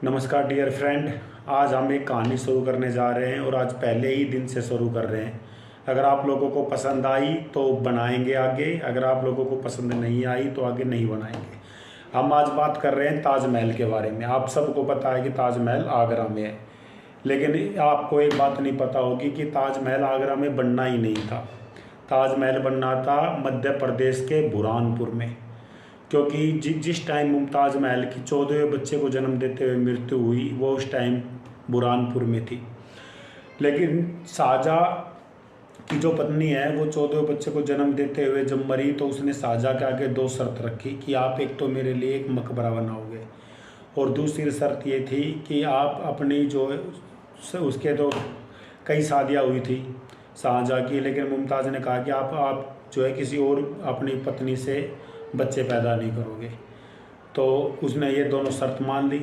नमस्कार dear friend. आज हम एक कहानी शुरू करने जा रहे हैं और आज पहले ही दिन से शुरू कर रहे हैं। अगर आप लोगों को पसंद आई तो बनाएंगे आगे, अगर आप लोगों को पसंद नहीं आई तो आगे नहीं बनाएंगे। हम आज बात कर रहे हैं ताजमहल के बारे में। आप सबको पता है कि ताजमहल आगरा में है, लेकिन आपको एक बात नहीं पता होगी कि ताजमहल आगरा में बनना ही नहीं था। ताजमहल बनना था मध्य प्रदेश के बुरहानपुर में, क्योंकि जिस टाइम मुमताज़ महल की 14वें बच्चे को जन्म देते हुए मृत्यु हुई वो उस टाइम बुरहानपुर में थी। लेकिन शाहजहाँ की जो पत्नी है वो 14वें बच्चे को जन्म देते हुए जब मरी तो उसने शाहजहाँ के आगे दो शर्त रखी कि आप एक तो मेरे लिए एक मकबरा बनाओगे और दूसरी शर्त ये थी कि आप अपनी जो उसके तो कई शादियाँ हुई थी शाहजहाँ की, लेकिन मुमताज़ ने कहा कि आप जो है किसी और अपनी पत्नी से बच्चे पैदा नहीं करोगे। तो उसने ये दोनों शर्त मान ली।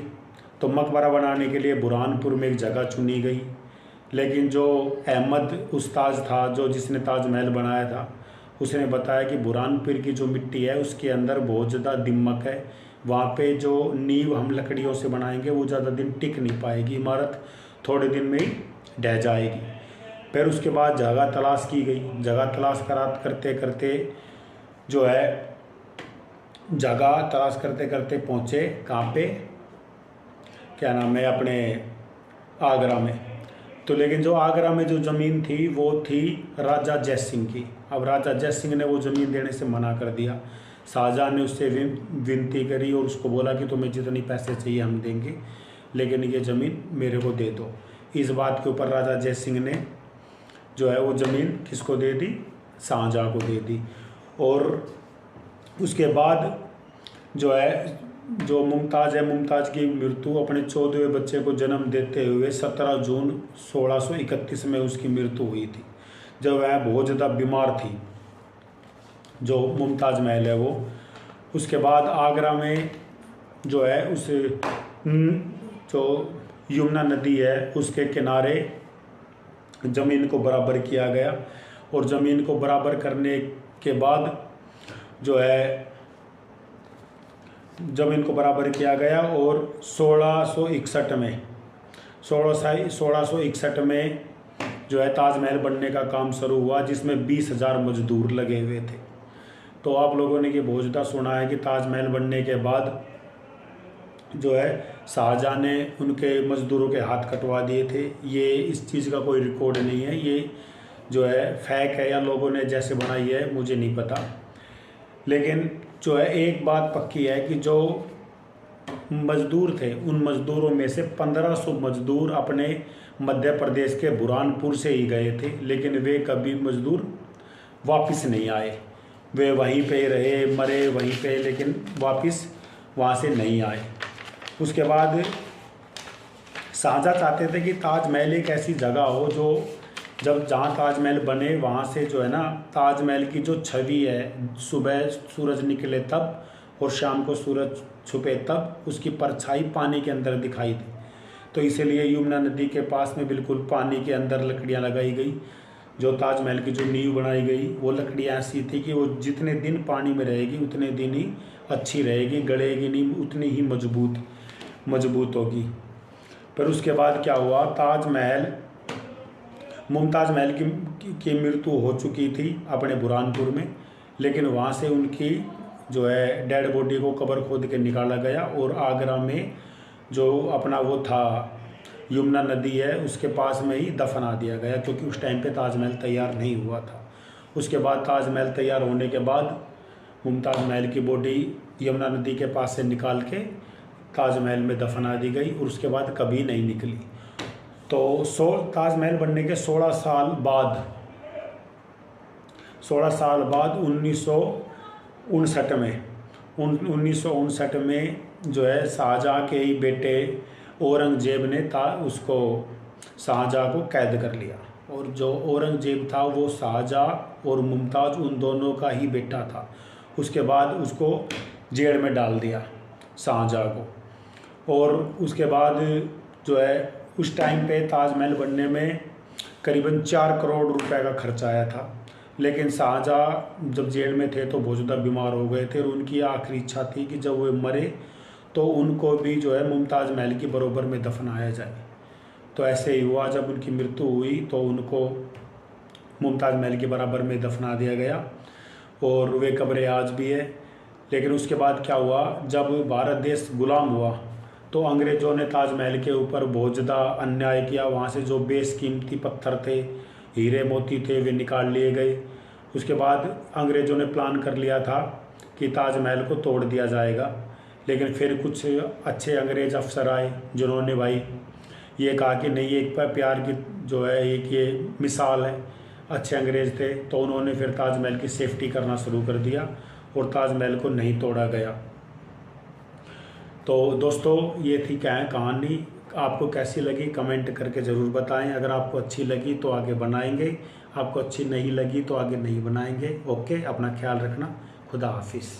तो मकबरा बनाने के लिए बुरहानपुर में एक जगह चुनी गई, लेकिन जो अहमद उस्ताद था जो जिसने ताजमहल बनाया था उसने बताया कि बुरहानपुर की जो मिट्टी है उसके अंदर बहुत ज़्यादा दिमक है, वहाँ पे जो नींव हम लकड़ियों से बनाएंगे वो ज़्यादा दिन टिक नहीं पाएगी, इमारत थोड़े दिन में ही ढह जाएगी। फिर उसके बाद जगह तलाश की गई। जगह तलाश करते करते जो है जगह तलाश करते करते पहुँचे कहाँ पे, क्या नाम है, अपने आगरा में। तो लेकिन जो आगरा में जो ज़मीन थी वो थी राजा जयसिंह की। अब राजा जयसिंह ने वो ज़मीन देने से मना कर दिया। शाहजहाँ ने उससे विनती करी और उसको बोला कि तुम्हें जितनी पैसे चाहिए हम देंगे, लेकिन ये ज़मीन मेरे को दे दो। इस बात के ऊपर राजा जयसिंह ने जो है वो ज़मीन किसको दे दी, शाहजहाँ को दे दी। और उसके बाद जो है जो मुमताज़ की मृत्यु अपने 14वें बच्चे को जन्म देते हुए 17 जून 1631 में उसकी मृत्यु हुई थी, जब वह बहुत ज़्यादा बीमार थी, जो मुमताज़ महल है वो। उसके बाद आगरा में जो है उस जो यमुना नदी है उसके किनारे ज़मीन को बराबर किया गया और ज़मीन को बराबर करने के बाद जो है ज़मीन को बराबर किया गया और 1661 में जो है ताजमहल बनने का काम शुरू हुआ, जिसमें 20,000 मजदूर लगे हुए थे। तो आप लोगों ने ये बहुत ज़्यादा सुना है कि ताजमहल बनने के बाद जो है शाहजहाँ ने उनके मज़दूरों के हाथ कटवा दिए थे। ये इस चीज़ का कोई रिकॉर्ड नहीं है, ये जो है फैक है या लोगों ने जैसे बनाई है मुझे नहीं पता। लेकिन जो है एक बात पक्की है कि जो मज़दूर थे उन मज़दूरों में से 1500 मज़दूर अपने मध्य प्रदेश के बुरहानपुर से ही गए थे, लेकिन वे कभी मज़दूर वापस नहीं आए। वे वहीं पे रहे, मरे वहीं पे, लेकिन वापस वहाँ से नहीं आए। उसके बाद शाहजहाँ चाहते थे कि ताजमहल एक ऐसी जगह हो जो जहाँ ताजमहल बने वहाँ से जो है ना ताजमहल की जो छवि है, सुबह सूरज निकले तब और शाम को सूरज छुपे तब उसकी परछाई पानी के अंदर दिखाई दे। तो इसीलिए यमुना नदी के पास में बिल्कुल पानी के अंदर लकड़ियाँ लगाई गई। जो ताजमहल की जो नींव बनाई गई वो लकड़ियाँ ऐसी थी कि वो जितने दिन पानी में रहेगी उतने दिन ही अच्छी रहेगी, गलेगी नहीं, उतनी ही मजबूत होगी। पर उसके बाद क्या हुआ, मुमताज़ महल की मृत्यु हो चुकी थी अपने बुरहानपुर में, लेकिन वहाँ से उनकी जो है डेड बॉडी को कब्र खोद के निकाला गया और आगरा में जो अपना वो था यमुना नदी है उसके पास में ही दफना दिया गया, क्योंकि उस टाइम पे ताजमहल तैयार नहीं हुआ था। उसके बाद ताजमहल तैयार होने के बाद मुमताज़ महल की बॉडी यमुना नदी के पास से निकाल के ताजमहल में दफना दी गई और उसके बाद कभी नहीं निकली। तो ताजमहल बनने के 16 साल बाद 1959 में जो है शाहजहाँ के ही बेटे औरंगजेब ने उसको शाहजहाँ को कैद कर लिया। और जो औरंगजेब था वो शाहजहाँ और मुमताज़ उन दोनों का ही बेटा था। उसके बाद उसको जेल में डाल दिया शाहजहाँ को। और उसके बाद जो है उस टाइम पे ताजमहल बनने में करीबन 4 करोड़ रुपए का खर्च आया था, लेकिन शाहजहाँ जब जेल में थे तो बहुत ज़्यादा बीमार हो गए थे और उनकी आखिरी इच्छा थी कि जब वो मरे तो उनको भी जो है मुमताज़ महल की बराबर में दफनाया जाए। तो ऐसे ही हुआ, जब उनकी मृत्यु हुई तो उनको मुमताज़ महल के बराबर में दफना दिया गया और वे कब्रें आज भी है। लेकिन उसके बाद क्या हुआ, जब भारत देश गुलाम हुआ तो अंग्रेज़ों ने ताजमहल के ऊपर बहुत ज़्यादा अन्याय किया। वहाँ से जो बेशकीमती पत्थर थे, हीरे मोती थे, वे निकाल लिए गए। उसके बाद अंग्रेज़ों ने प्लान कर लिया था कि ताजमहल को तोड़ दिया जाएगा। लेकिन फिर कुछ अच्छे अंग्रेज़ अफसर आए जिन्होंने भाई ये कहा कि नहीं, एक प्यार की जो है एक ये मिसाल है, अच्छे अंग्रेज़ थे। तो उन्होंने फिर ताजमहल की सेफ्टी करना शुरू कर दिया और ताजमहल को नहीं तोड़ा गया। तो दोस्तों ये थी क्या है कहानी, आपको कैसी लगी कमेंट करके ज़रूर बताएं। अगर आपको अच्छी लगी तो आगे बनाएंगे, आपको अच्छी नहीं लगी तो आगे नहीं बनाएंगे। ओके, अपना ख्याल रखना। खुदा हाफिज़।